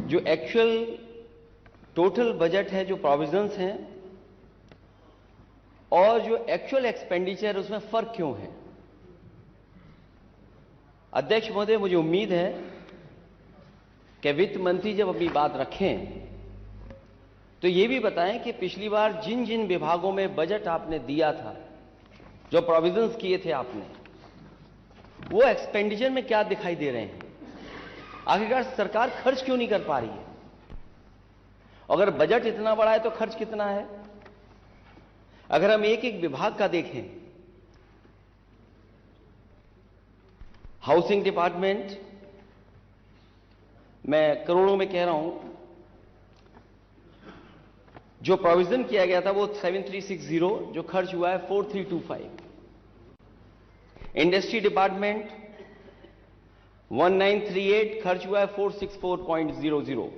जो actual total budget है, जो प्रोविजंस हैं और जो एक्चुअल एक्सपेंडिचर, उसमें फर्क क्यों है। अध्यक्ष महोदय, मुझे उम्मीद है कि वित्त मंत्री जब अपनी बात रखें तो ये भी बताएं कि पिछली बार जिन जिन विभागों में बजट आपने दिया था, जो प्रोविजंस किए थे आपने, वो एक्सपेंडिचर में क्या दिखाई दे रहे हैं। आखिरकार सरकार खर्च क्यों नहीं कर पा रही है। अगर बजट इतना बड़ा है तो खर्च कितना है। अगर हम एक एक विभाग का देखें, हाउसिंग डिपार्टमेंट, मैं करोड़ों में कह रहा हूं, जो प्रोविजन किया गया था वो 7360, जो खर्च हुआ है 4325। इंडस्ट्री डिपार्टमेंट 1938, खर्च हुआ है 464.00।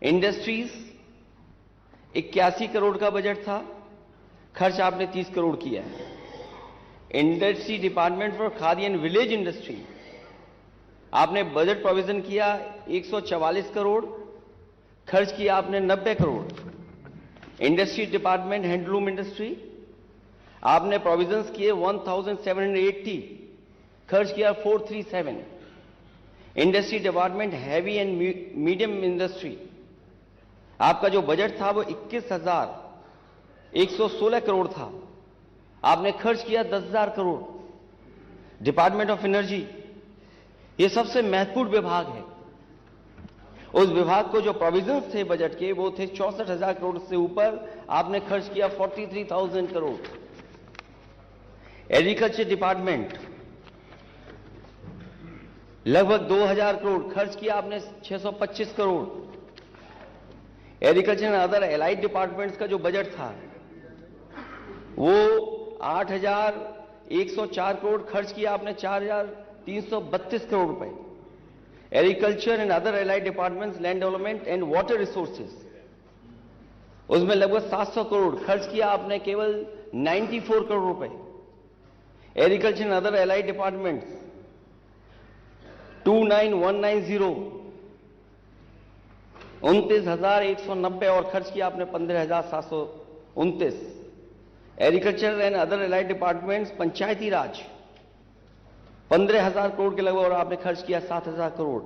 इंडस्ट्रीज 81 करोड़ का बजट था, खर्च आपने 30 करोड़ किया है। Industry department for khadi and village industry आपने बजट प्रोविजन किया 144 करोड़, खर्च किया आपने 90 crore. Industry department handloom industry आपने प्रोविजंस किए 1780, खर्च किया 437। Industry department heavy and medium industry आपका जो बजट था वो 21,116 करोड़ था, आपने खर्च किया 10,000 करोड़। डिपार्टमेंट ऑफ एनर्जी, ये सबसे महत्वपूर्ण विभाग है। उस विभाग को जो प्रोविजंस थे बजट के वो थे 64,000 करोड़ से ऊपर, आपने खर्च किया 43,000 करोड़। एग्रीकल्चर डिपार्टमेंट लगभग 2,000 करोड़, खर्च किया आपने 625 crore. Agriculture and other allied departments का जो बजट था वो 8,104 करोड़, खर्च किया आपने 4,332 करोड़ रुपए। Agriculture and other allied departments, land development and water resources, उसमें लगभग 700 करोड़, खर्च किया आपने केवल 94 करोड़ रुपए। Agriculture and other allied departments 29190, 29,190 और खर्च किया आपने 15,729। Agriculture and other allied departments Panchayati Raj 15,000 crore के लगभग और आपने खर्च किया 7,000 crore.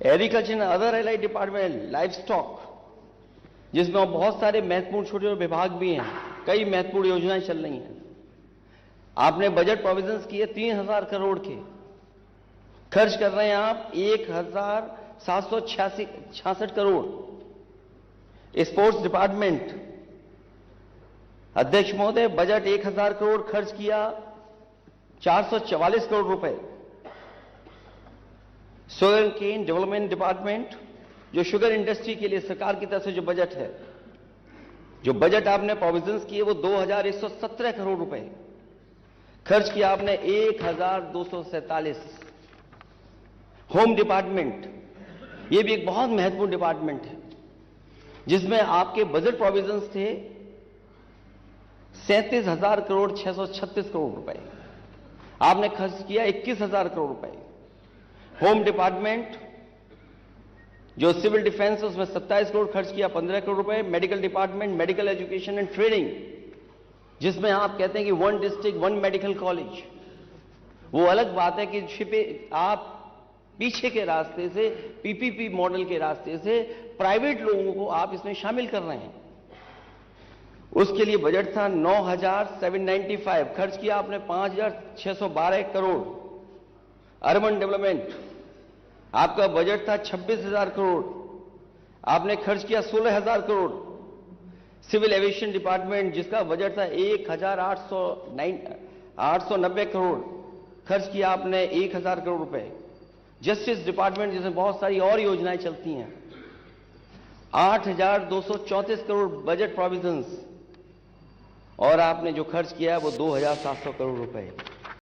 Agriculture and other allied department life stock, जिसमें बहुत सारे महत्वपूर्ण छोटे विभाग भी हैं, कई महत्वपूर्ण योजनाएं चल रही हैं, आपने बजट प्रोविजंस किए 3,000 करोड़ के, खर्च कर रहे हैं आप 1,766 करोड़। स्पोर्ट्स डिपार्टमेंट, अध्यक्ष महोदय, बजट 1,000 करोड़, खर्च किया 444 करोड़ रुपए। शुगर केन डेवलपमेंट डिपार्टमेंट, जो शुगर इंडस्ट्री के लिए सरकार की तरफ से जो बजट है, जो बजट आपने प्रोविजंस किए वो 2,117 करोड़ रुपए, खर्च किया आपने 1,247। होम डिपार्टमेंट, ये भी एक बहुत महत्वपूर्ण डिपार्टमेंट है, जिसमें आपके बजट प्रोविजंस थे 37,000 करोड़ 636 करोड़ रुपए, आपने खर्च किया 21,000 करोड़ रुपए। होम डिपार्टमेंट जो सिविल डिफेंस, उसमें 27 करोड़, खर्च किया 15 करोड़ रुपए। Medical department, medical education and training, जिसमें आप कहते हैं कि 1 डिस्ट्रिक्ट 1 मेडिकल कॉलेज, वो अलग बात है कि छिपे आप पीछे के रास्ते से, पीपीपी मॉडल के रास्ते से प्राइवेट लोगों को आप इसमें शामिल कर रहे हैं। उसके लिए बजट था 9,795, खर्च किया आपने 5,612 करोड़। अर्बन डेवलपमेंट, आपका बजट था 26,000 करोड़, आपने खर्च किया 16,000 करोड़। सिविल एविएशन डिपार्टमेंट, जिसका बजट था 1,890 करोड़, खर्च किया आपने 1,000 करोड़ रुपए। जस्टिस डिपार्टमेंट, जिसमें बहुत सारी और योजनाएं चलती हैं, 8,234 करोड़ बजट प्रोविजंस, और आपने जो खर्च किया है वो 2,700 करोड़ रुपए।